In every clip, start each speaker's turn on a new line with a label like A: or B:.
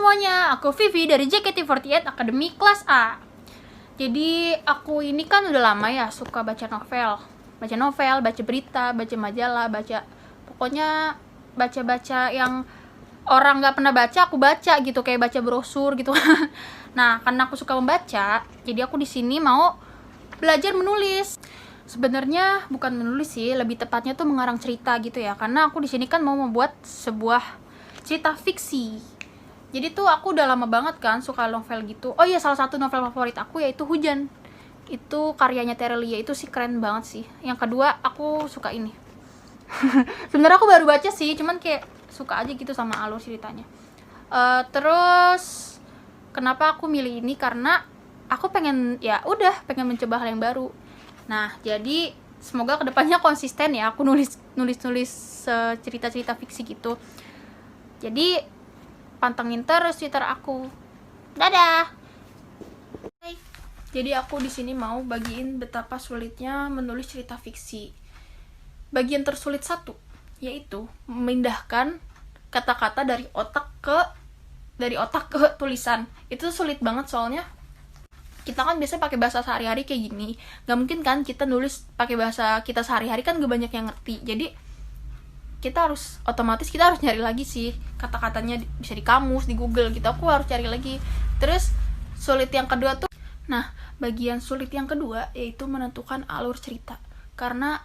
A: semuanya, aku Vivi dari JKT48 Academy Kelas A. Jadi aku ini kan udah lama ya suka baca novel, baca berita, baca majalah, pokoknya baca yang orang nggak pernah baca aku baca gitu, kayak baca brosur gitu. Nah, karena aku suka membaca, jadi aku di sini mau belajar menulis. Sebenarnya bukan menulis sih, lebih tepatnya tuh mengarang cerita gitu ya. Karena aku di sini kan mau membuat sebuah cerita fiksi. Jadi tuh aku udah lama banget kan suka novel gitu. Oh iya, salah satu novel favorit aku yaitu Hujan. Itu karyanya Terelia, itu sih keren banget sih. Yang kedua aku suka ini. Sebenarnya aku baru baca sih, cuman kayak suka aja gitu sama alur ceritanya. Terus kenapa aku milih ini, karena aku pengen mencoba hal yang baru. Nah, jadi semoga kedepannya konsisten ya aku nulis cerita-cerita fiksi gitu. Jadi pantengin terus Twitter aku. Dadah. Hai. Jadi aku di sini mau bagiin betapa sulitnya menulis cerita fiksi. Bagian tersulit satu yaitu memindahkan kata-kata dari otak ke tulisan. Itu sulit banget soalnya kita kan biasa pakai bahasa sehari-hari kayak gini. Gak mungkin kan kita nulis pakai bahasa kita sehari-hari, kan gak banyak yang ngerti. Jadi kita harus nyari lagi sih kata-katanya, bisa di kamus, di Google gitu. Aku harus cari lagi. Terus bagian sulit yang kedua yaitu menentukan alur cerita. Karena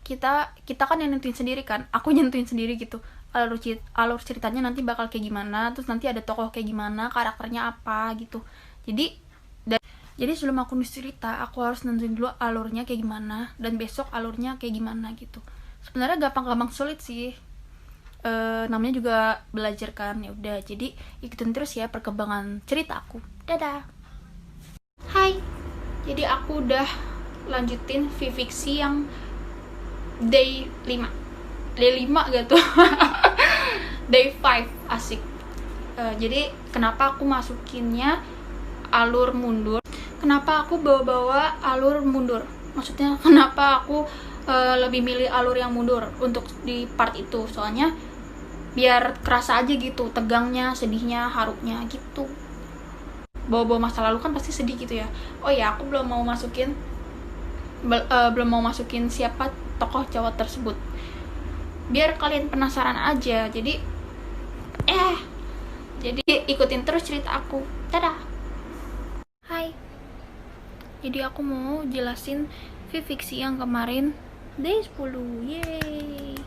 A: kita kan yang nentuin sendiri kan. Aku nyentuhin sendiri gitu. Alur ceritanya nanti bakal kayak gimana, terus nanti ada tokoh kayak gimana, karakternya apa gitu. Jadi sebelum aku nulis cerita, aku harus nentuin dulu alurnya kayak gimana, dan besok alurnya kayak gimana gitu. Sebenarnya gampang sulit sih. Namanya juga belajar kan. Ya udah, jadi ikutin terus ya perkembangan cerita aku. Dadah. Hai. Jadi aku udah lanjutin fiksi yang day 5 gak tuh. Day 5 asik. Jadi kenapa aku masukinnya alur mundur? Kenapa aku bawa alur mundur? Maksudnya kenapa aku lebih milih alur yang mundur untuk di part itu? Soalnya biar kerasa aja gitu, tegangnya, sedihnya, harunya gitu. Bawa masa lalu kan pasti sedih gitu ya. Oh ya, aku belum mau masukin siapa tokoh cowok tersebut. Biar kalian penasaran aja. Jadi ikutin terus cerita aku. Dadah. Hai. Jadi aku mau jelasin fiksi yang kemarin day 10. Yeay.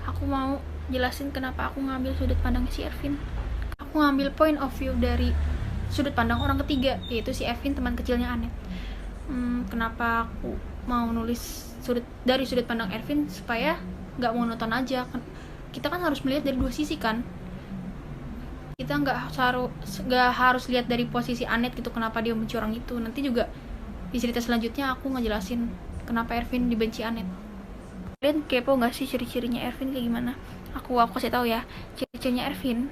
A: Aku mau jelasin kenapa aku ngambil sudut pandang si Ervin. Aku ngambil point of view dari sudut pandang orang ketiga, yaitu si Ervin, teman kecilnya Anet. Kenapa aku mau nulis dari sudut pandang Ervin? Supaya gak monoton aja. Kita kan harus melihat dari dua sisi kan. Kita nggak harus lihat dari posisi Anet gitu, kenapa dia benci orang itu. Nanti juga di cerita selanjutnya aku ngejelasin kenapa Ervin dibenci Anet. Kalian kepo nggak sih ciri-cirinya Ervin kayak gimana? Aku kasih tahu ya. Ciri-cirinya Ervin,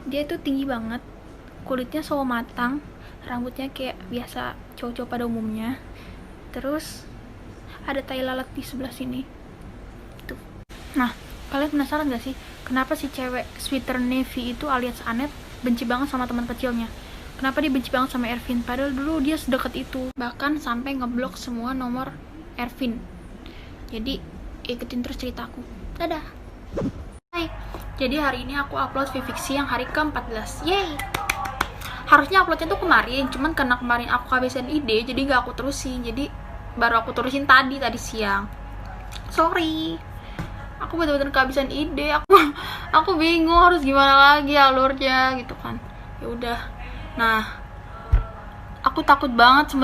A: dia itu tinggi banget, kulitnya sawo matang, rambutnya kayak biasa cowok-cowok pada umumnya. Terus ada tai lalat di sebelah sini. Tuh. Nah, kalian penasaran gak sih kenapa si cewek sweater navy itu alias Anet benci banget sama teman kecilnya? Kenapa dia benci banget sama Ervin? Padahal dulu dia sedekat itu, bahkan sampai ngeblok semua nomor Ervin. Jadi ikutin terus ceritaku. Dadah. Hai. Jadi hari ini aku upload fiksi yang hari ke-14. Yeay. Harusnya uploadnya tuh kemarin, cuman karena kemarin aku kehabisan ide, jadi gak aku terusin. Jadi baru aku terusin tadi siang. Sorry. Aku bener-bener kehabisan ide. Aku bingung harus gimana lagi alurnya gitu kan. Ya udah. Nah, aku takut banget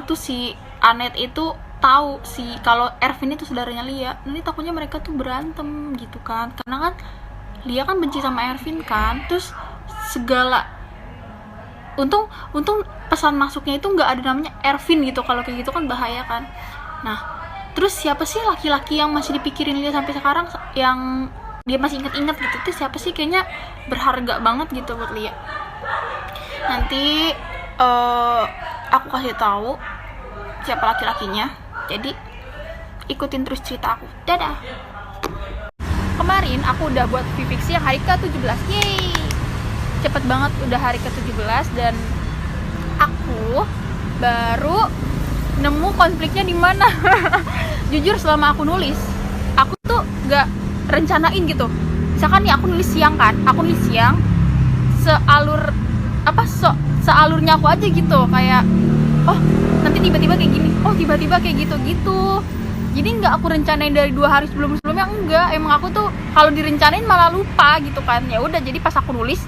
A: tuh si Anet itu tahu kalau Ervin itu saudaranya Lia. Nanti takutnya mereka tuh berantem gitu kan. Karena kan Lia kan benci sama Ervin kan. Terus segala untung pesan masuknya itu nggak ada namanya Ervin gitu. Kalau kayak gitu kan bahaya kan. Nah, terus siapa sih laki-laki yang masih dipikirin Lia sampai sekarang, yang dia masih inget-inget gitu? Itu siapa sih? Kayaknya berharga banget gitu buat Lia. Nanti aku kasih tahu siapa laki-lakinya. Jadi ikutin terus cerita aku. Dadah. Kemarin aku udah buat fiksi yang hari ke-17. Yeay. cepet banget udah hari ke-17 dan aku baru nemu konfliknya di mana. Jujur selama aku nulis, aku tuh gak rencanain gitu. Misalkan nih aku nulis siang kan, sealurnya aku aja gitu, kayak oh nanti tiba-tiba kayak gini, oh tiba-tiba kayak gitu. Jadi nggak aku rencanain dari 2 hari sebelumnya, enggak. Emang aku tuh kalau direncanain malah lupa gitu kan. Ya udah, jadi pas aku nulis,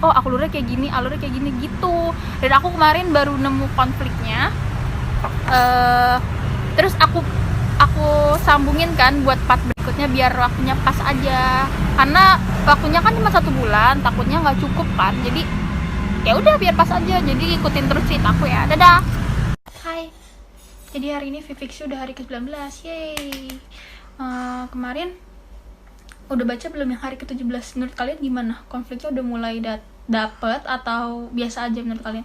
A: oh alurnya kayak gini gitu. Dan aku kemarin baru nemu konfliknya. Terus aku sambungin kan buat part berikutnya biar waktunya pas aja. Karena waktunya kan cuma 1 bulan, takutnya nggak cukup kan. Jadi ya udah biar pas aja. Jadi ikutin terus ceritaku ya. Dadah. Hai. Jadi hari ini Viviksi udah hari ke-19. Yeay. Kemarin udah baca belum yang hari ke-17? Menurut kalian gimana? Konfliknya udah mulai dapet atau biasa aja menurut kalian?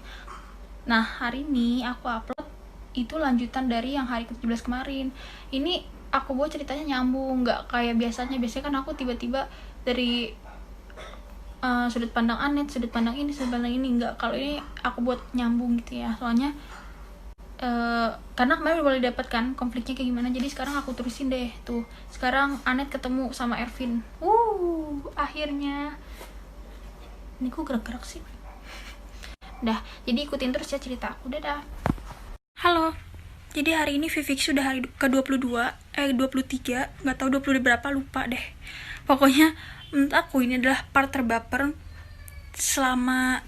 A: Nah, hari ini aku upload itu lanjutan dari yang hari ke-17 kemarin. Ini aku buat ceritanya nyambung, nggak kayak biasanya. Biasanya kan aku tiba-tiba dari sudut pandang Anet, sudut pandang ini, nggak. Kalau ini aku buat nyambung gitu ya. Soalnya karena kemarin udah boleh dapet kan konfliknya kayak gimana, jadi sekarang aku terusin deh tuh. Sekarang Anet ketemu sama Ervin. Akhirnya ini kok gerak-gerak sih. Dah, jadi ikutin terus ya cerita aku. Dadah. Halo. Jadi hari ini Viviksi udah hari ke-22, 23, nggak tahu 20 berapa, lupa deh. Pokoknya menurut aku ini adalah part terbaper selama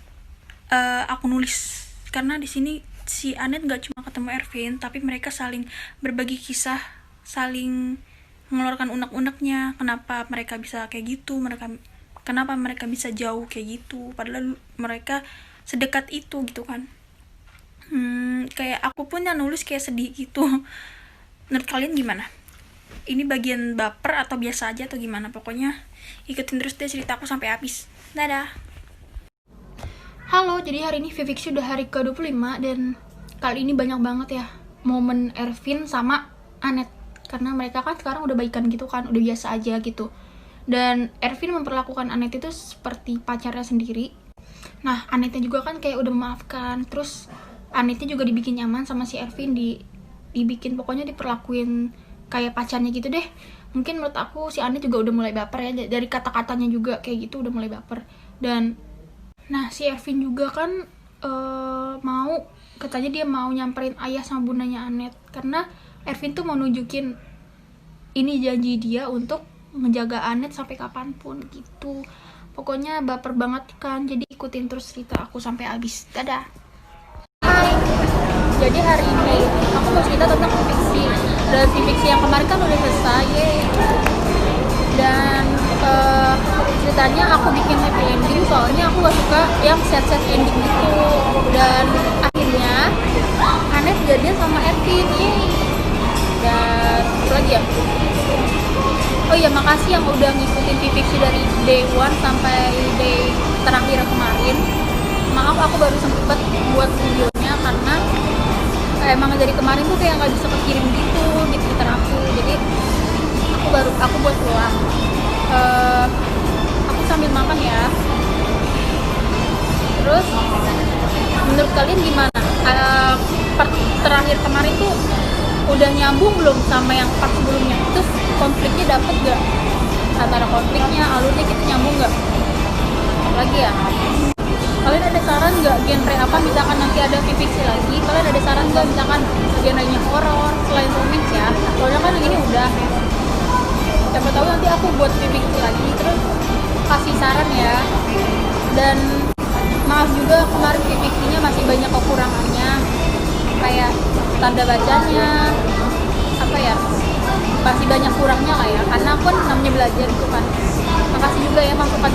A: aku nulis, karena di sini si Anet nggak cuma ketemu Ervin, tapi mereka saling berbagi kisah, saling mengeluarkan unek-uneknya, kenapa mereka bisa kayak gitu, kenapa mereka bisa jauh kayak gitu, padahal mereka sedekat itu gitu kan. Kayak aku pun yang nulis kayak sedih gitu. Menurut kalian gimana? Ini bagian baper atau biasa aja atau gimana? Pokoknya ikutin terus deh cerita aku sampai habis. Dadah. Halo, jadi hari ini Viviksi udah hari ke-25 dan kali ini banyak banget ya momen Ervin sama Anet. Karena mereka kan sekarang udah baikan gitu kan, udah biasa aja gitu. Dan Ervin memperlakukan Anet itu seperti pacarnya sendiri. Nah, Anetnya juga kan kayak udah memaafkan. Terus Anetnya juga dibikin nyaman sama si Ervin, dibikin pokoknya diperlakuin kayak pacarnya gitu deh. Mungkin menurut aku si Anet juga udah mulai baper ya, dari kata-katanya juga kayak gitu udah mulai baper. Dan nah, si Ervin juga kan katanya dia mau nyamperin ayah sama bundanya Anet, karena Ervin tuh mau nunjukin ini janji dia untuk menjaga Anet sampai kapanpun gitu. Pokoknya baper banget kan, jadi ikutin terus cerita aku sampai habis. Dadah. Hai, jadi hari ini aku mau cerita tentang Viviksi. Dan Viviksi yang kemarin kan udah selesai, dan ceritanya aku bikin happy ending soalnya aku gak suka yang sad ending gitu. Dan akhirnya Anet jadian sama Ervin, dan apa lagi ya, oh iya, makasih yang udah ngikutin Viviksi dari day 1 sampai day terakhir kemarin. Maaf aku baru sempet buat videonya karena emang dari kemarin tuh kayak gak bisa kekirim gitu di Twitter aku, jadi aku buat ulang. Aku sambil makan ya. Terus menurut kalian gimana? Part terakhir kemarin tuh udah nyambung belum sama yang part sebelumnya? Terus konfliknya dapet gak? Antara konfliknya, alurnya kita nyambung gak? Lagi ya? Kalian ada saran gak genre apa misalkan nanti ada Viviksi lagi? Kalian ada saran gak misalkan genrenya horor selain romance ya? Soalnya kan ini udah, siapa tahu nanti aku buat Viviksi lagi terus kasih saran ya. Dan maaf juga kemarin Viviksinya masih banyak kekurangannya, kayak tanda bacanya apa ya, masih banyak kurangnya lah ya, karena aku kan namanya belajar gitu kan. Makasih juga ya masukan